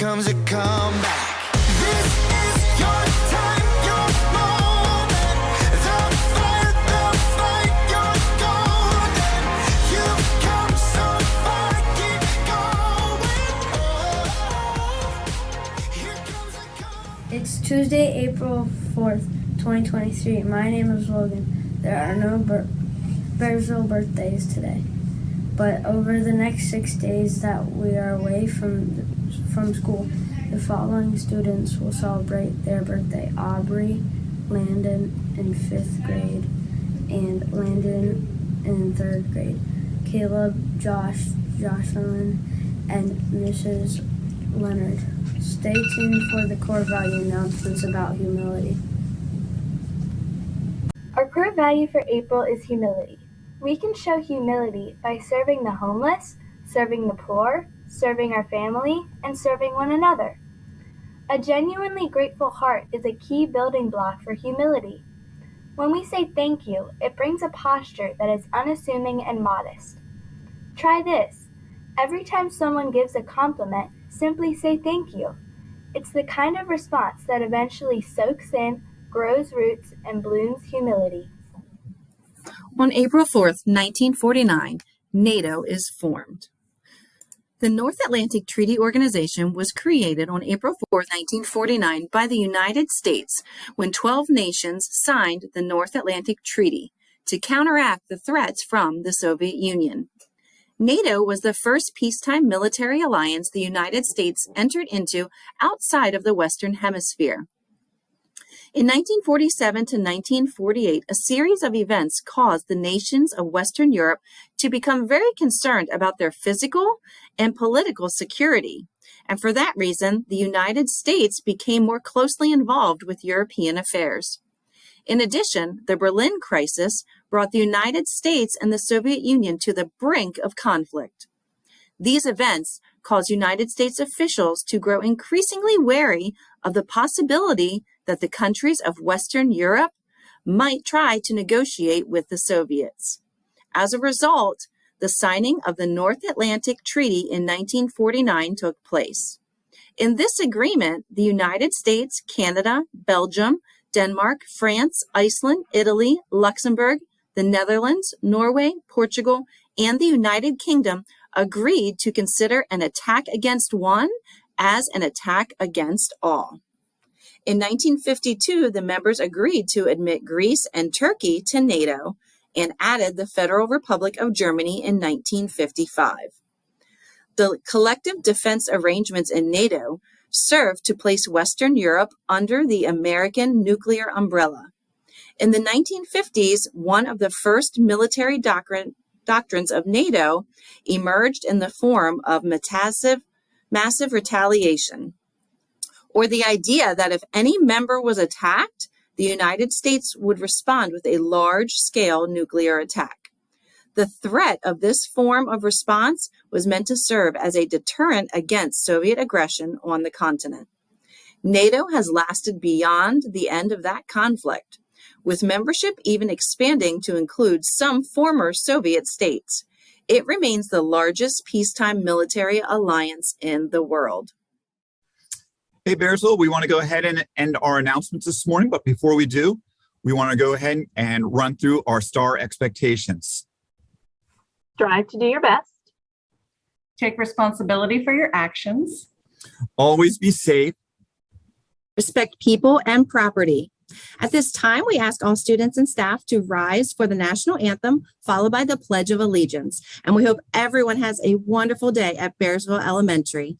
comes a comeback. This is your time, your moment. The fight, you're golden. You've come so far, keep going. Oh, here comes a comeback. It's Tuesday, April 4th, 2023. My name is Logan. There are no Bearsville birthdays today. But over the next 6 days that we are away from school, the following students will celebrate their birthday: Aubrey, Landon in 5th grade, and Landon in 3rd grade, Caleb, Josh, Jocelyn, and Mrs. Leonard. Stay tuned for the core value announcements about humility. Our core value for April is humility. We can show humility by serving the homeless, serving the poor, serving our family, and serving one another. A genuinely grateful heart is a key building block for humility. When we say thank you, it brings a posture that is unassuming and modest. Try this. Every time someone gives a compliment, simply say thank you. It's the kind of response that eventually soaks in, grows roots, and blooms humility. On April 4th, 1949, NATO is formed. The North Atlantic Treaty Organization was created on April 4th, 1949 by the United States when 12 nations signed the North Atlantic Treaty to counteract the threats from the Soviet Union. NATO was the first peacetime military alliance the United States entered into outside of the Western Hemisphere. In 1947 to 1948, a series of events caused the nations of Western Europe to become very concerned about their physical and political security. And for that reason, the United States became more closely involved with European affairs. In addition, the Berlin crisis brought the United States and the Soviet Union to the brink of conflict. These events caused United States officials to grow increasingly wary of the possibility that the countries of Western Europe might try to negotiate with the Soviets. As a result, the signing of the North Atlantic Treaty in 1949 took place. In this agreement, the United States, Canada, Belgium, Denmark, France, Iceland, Italy, Luxembourg, the Netherlands, Norway, Portugal, and the United Kingdom agreed to consider an attack against one as an attack against all. In 1952, the members agreed to admit Greece and Turkey to NATO and added the Federal Republic of Germany in 1955. The collective defense arrangements in NATO served to place Western Europe under the American nuclear umbrella. In the 1950s, one of the first military doctrines of NATO emerged in the form of massive retaliation, or the idea that if any member was attacked, the United States would respond with a large-scale nuclear attack. The threat of this form of response was meant to serve as a deterrent against Soviet aggression on the continent. NATO has lasted beyond the end of that conflict, with membership even expanding to include some former Soviet states. It remains the largest peacetime military alliance in the world. Hey, Bearsville, we want to go ahead and end our announcements this morning, but before we do, we want to go ahead and run through our STAR expectations. Strive to do your best. Take responsibility for your actions. Always be safe. Respect people and property. At this time, we ask all students and staff to rise for the national anthem, followed by the Pledge of Allegiance. And we hope everyone has a wonderful day at Bearsville Elementary.